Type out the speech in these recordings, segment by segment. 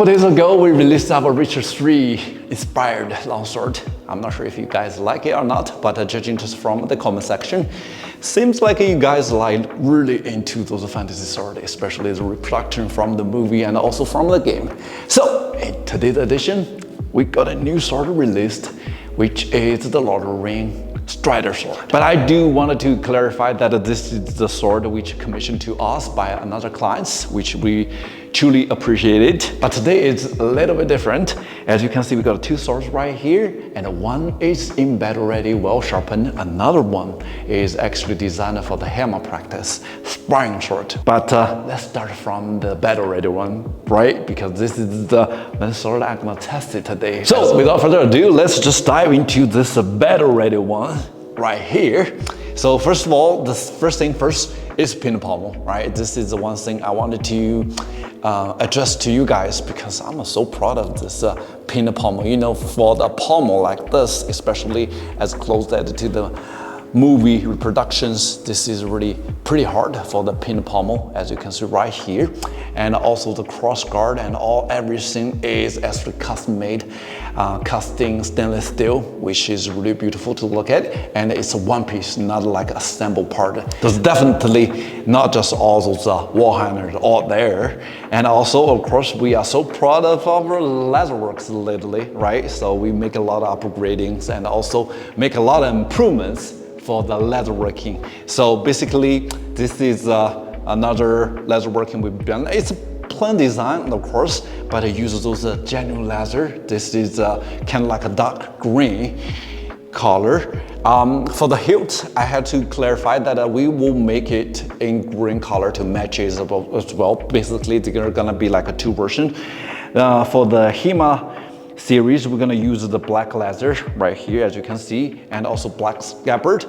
couple days ago, we released our Richard 3 inspired longsword. I'm not sure if you guys like it or not, but judging just from the comment section, seems like you guys like really into those fantasy sword, especially the reproduction from the movie and also from the game. So in today's edition, we got a new sword released, which is the Lord of the Rings Strider sword. But I do want to clarify that this is the sword which commissioned to us by another clients, which we truly appreciated. But today is a little bit different. As you can see, we got two swords right here, and one is in battle ready, well sharpened. Another one is actually designed for the HEMA practice, sparring sword. But let's start from the battle ready one, right? Because this is the sword I'm gonna test it today. So without further ado, let's just dive into this battle ready one right here. So first of all, the first thing first is pin pommel, right? This is the one thing I wanted to address to you guys because I'm so proud of this pin pommel. You know, for the pommel like this, especially as close to the movie reproductions, this is really pretty hard for the pin pommel, as you can see right here. And also the cross guard and everything is actually custom made, casting stainless steel, which is really beautiful to look at. And it's a one piece, not like a assembled part. There's definitely not just all those wall hangers all there. And also, of course, we are so proud of our leatherworks lately, right? So we make a lot of upgradings and also make a lot of improvements for the leatherworking. So basically, this is another leatherworking we've done. It's a plain design, of course, but it uses those genuine leather. This is kind of like a dark green color. For the hilt, I had to clarify that we will make it in green color to match it as well. Basically, they're gonna be like a two version. For the HEMA series, we're gonna use the black leather right here, as you can see, and also black scabbard.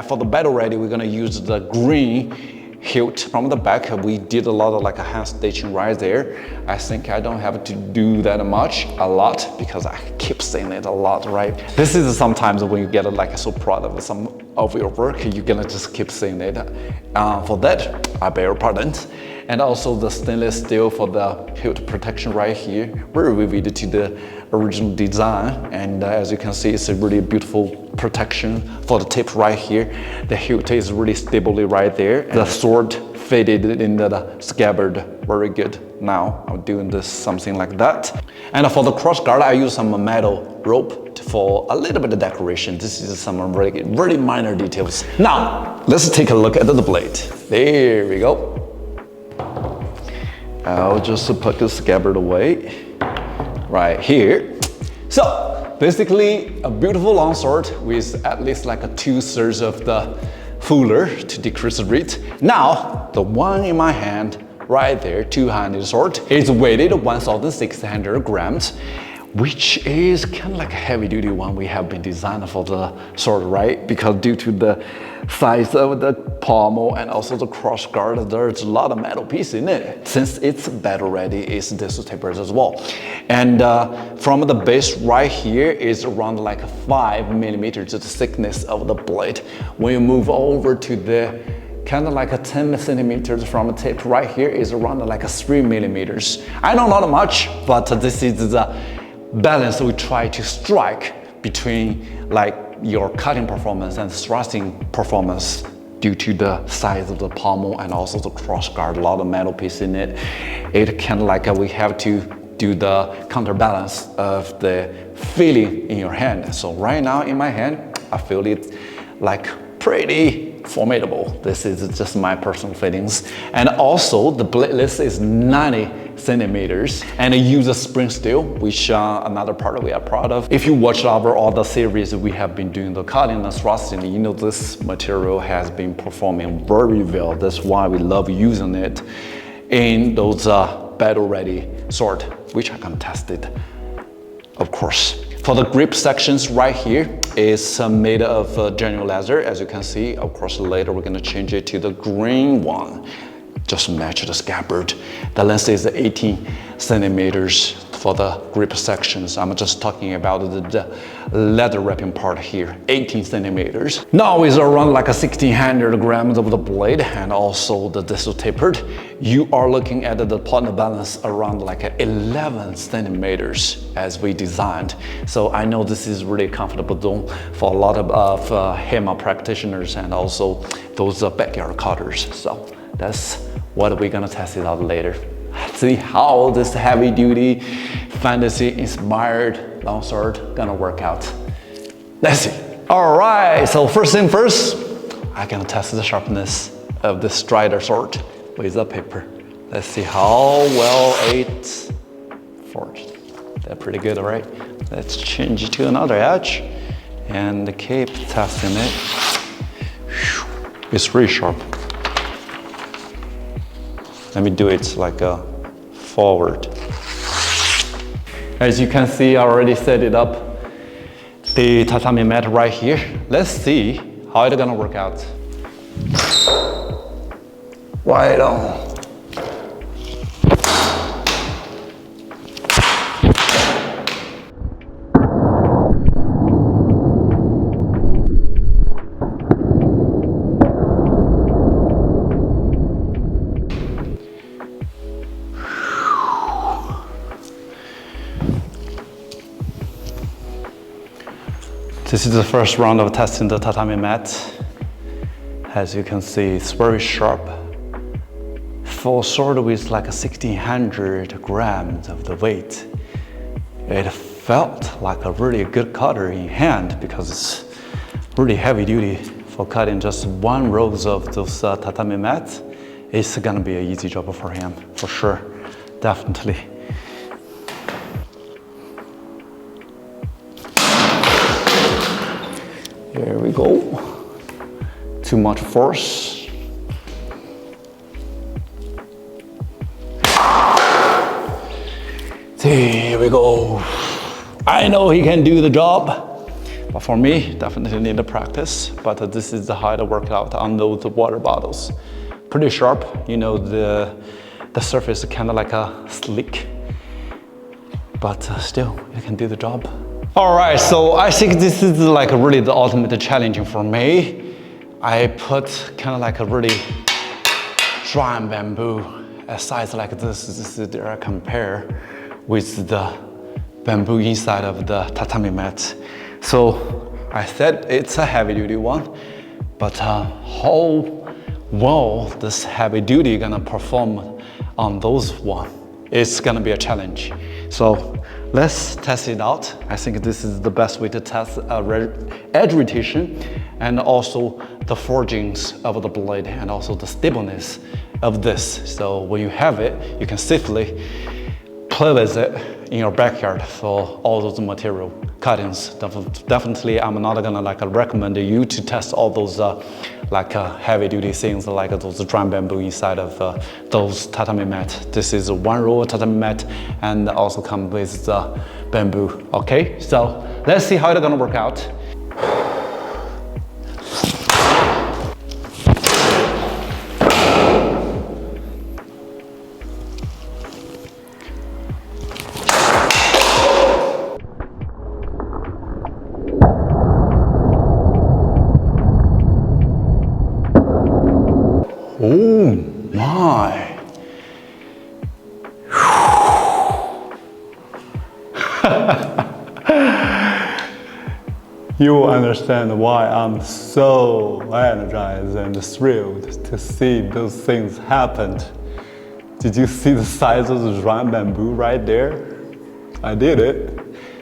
For the battle ready, we're gonna use the green hilt from the back. We did a lot of like a hand stitching right there. I think I don't have to do that a lot, because I keep saying it a lot, right? This is sometimes when you get like so proud of some of your work, you're gonna just keep saying it. For that, I beg your pardon. And also the stainless steel for the hilt protection right here. We're reviewed to the original design, and as you can see, it's a really beautiful protection for the tip right here. The hilt is really stably right there. The sword fitted into the scabbard, very good. Now I'm doing this something like that. And for the cross guard, I use some metal rope for a little bit of decoration. This is some really minor details. Now let's take a look at the blade. There we go. I'll just put the scabbard away right here. So basically a beautiful longsword with at least like a 2/3 of the fuller to decrease the weight. Now the one in my hand right there, two-handed sword, is weighted 1,600 grams, which is kind of like a heavy-duty one we have been designed for the sword, right? Because due to the size of the pommel and also the cross guard, there's a lot of metal piece in it. Since it's battle ready, it's distal tapers as well. And from the base right here is around like 5 millimeters, the thickness of the blade. When you move over to the kind of like a 10 centimeters from the tip right here is around like a 3 millimeters. I know not much, but this is the balance we try to strike between like your cutting performance and thrusting performance due to the size of the pommel and also the cross guard, a lot of metal piece in it. It kind of like we have to do the counterbalance of the feeling in your hand. So right now in my hand, I feel it like pretty formidable. This is just my personal feelings. And also the blade length is 90 centimeters and it uses spring steel, which another part we are proud of. If you watch our other series, we have been doing the cutting and thrusting, you know this material has been performing very well. That's why we love using it in those battle ready sword, which I can test it, of course. For the grip sections right here is made of genuine leather, as you can see. Of course, later we're gonna change it to the green one, just match the scabbard. The length is 18 centimeters for the grip sections. I'm just talking about the leather wrapping part here, 18 centimeters. Now is around like a 1600 grams of the blade and also the distal tapered. You are looking at the partner balance around like 11 centimeters as we designed. So I know this is really comfortable zone for a lot of HEMA practitioners and also those backyard cutters. So that's what we're gonna test it out later. Let's see how this heavy duty fantasy inspired longsword gonna work out. Let's see. All right, so first thing first, I'm gonna test the sharpness of the Strider sword with the paper. Let's see how well it's forged. That's pretty good, right? Let's change it to another edge and keep testing it. It's really sharp. Let me do it like a forward. As you can see, I already set it up, the tatami mat right here. Let's see how it's gonna work out. Right on. This is the first round of testing the tatami mat. As you can see, it's very sharp. For a sword with like 1600 grams of the weight, it felt like a really good cutter in hand because it's really heavy duty for cutting just one rows of those tatami mats. It's gonna be an easy job for him, for sure, definitely. There we go. Too much force. There we go. I know he can do the job, but for me, definitely need to practice. But this is how to work out on those water bottles. Pretty sharp, you know, the surface is kind of like a slick, but still, you can do the job. All right, so I think this is like really the ultimate challenge for me. I put kind of like a really dry bamboo, a size like this. This is there I compare with the bamboo inside of the tatami mat. So I said it's a heavy duty one, but how well this heavy duty gonna perform on those one, it's gonna be a challenge. So let's test it out. I think this is the best way to test edge rotation and also the forgings of the blade and also the stableness of this. So when you have it, you can safely play with it in your backyard for all those material cuttings. Definitely, I'm not gonna like recommend you to test all those heavy duty things like those drum bamboo inside of those tatami mat. This is one row tatami mat and also come with the bamboo. Okay, so let's see how it's gonna work out. Oh my. You will understand why I'm so energized and thrilled to see those things happen. Did you see the size of the drum bamboo right there? I did it.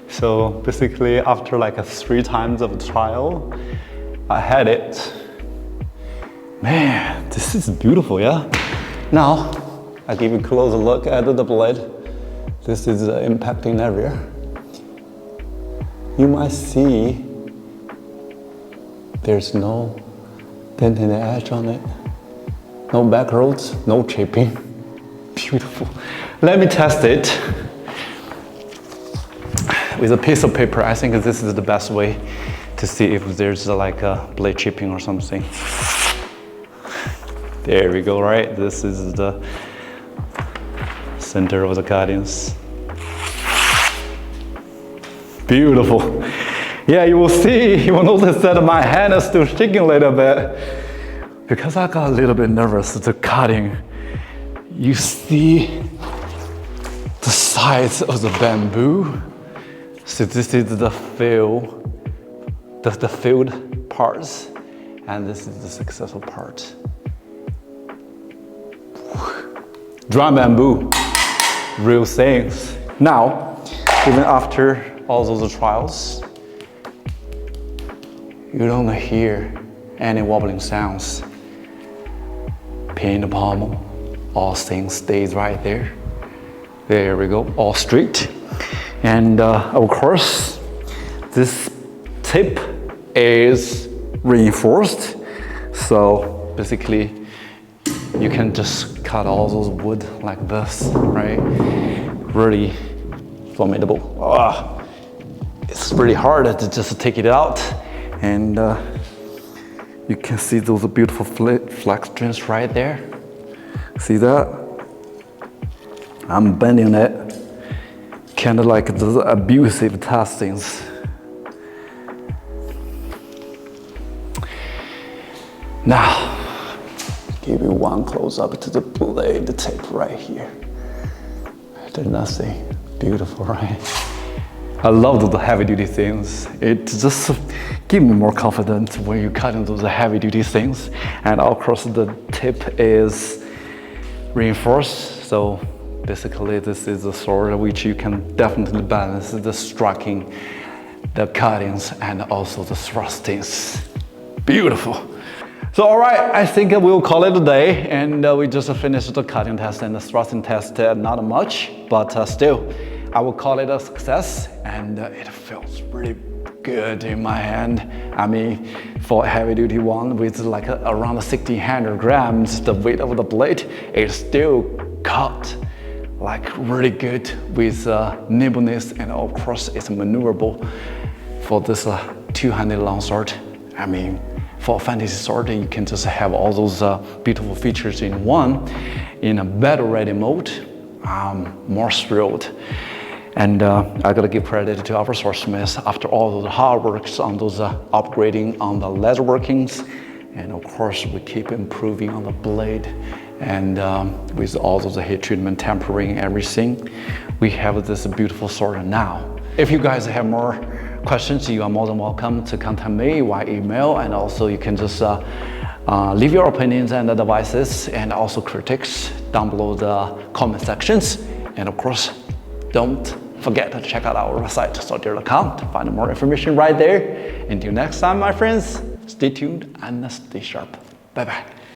So basically after like 3 times of trial, I had it. Man, this is beautiful, yeah? Now, I'll give you a closer look at the blade. This is the impacting area. You might see there's no dent in the edge on it. No back roads, no chipping. Beautiful. Let me test it with a piece of paper. I think this is the best way to see if there's like a blade chipping or something. There we go, right? This is the center of the cuttings. Beautiful. Yeah, you will notice that my hand is still shaking a little bit because I got a little bit nervous to cutting. You see the sides of the bamboo. So this is the fill, the filled parts, and this is the successful part. Dry bamboo, real things. Now, even after all those trials, you don't hear any wobbling sounds. Pin the pommel, all things stays right there. There we go, all straight. And of course, this tip is reinforced. So basically, you can just cut all those wood like this, right? Really formidable. It's really hard to just take it out. And you can see those beautiful flex joints right there. See that? I'm bending it, kind of like those abusive testings. Now, give you one close up to the blade tip right here. There's nothing beautiful, right? I love those heavy duty things. It just gives me more confidence when you're cutting those heavy duty things. And of course the tip is reinforced. So basically this is a sword which you can definitely balance the striking, the cuttings, and also the thrustings. Beautiful. So all right, I think we'll call it a day, and we just finished the cutting test and the thrusting test. Not much, but still, I will call it a success, and it feels really good in my hand. I mean, for a heavy duty one with like around 1600 grams, the weight of the blade, it still cut like really good with nimbleness, and of course it's maneuverable for this two-handed longsword. I mean, for a fantasy sword, you can just have all those beautiful features in one. In a battle-ready mode, I'm more thrilled. And I gotta give credit to our swordsmiths after all those hard works on those upgrading on the leather workings. And of course, we keep improving on the blade. And with all those heat treatment, tempering, everything, we have this beautiful sword now. If you guys have more questions, you are more than welcome to contact me via email, and also you can just leave your opinions and advices and also critics down below the comment sections. And of course, don't forget to check out our website, Swordier.com, to find more information right there. Until next time, my friends, stay tuned and stay sharp. Bye-bye.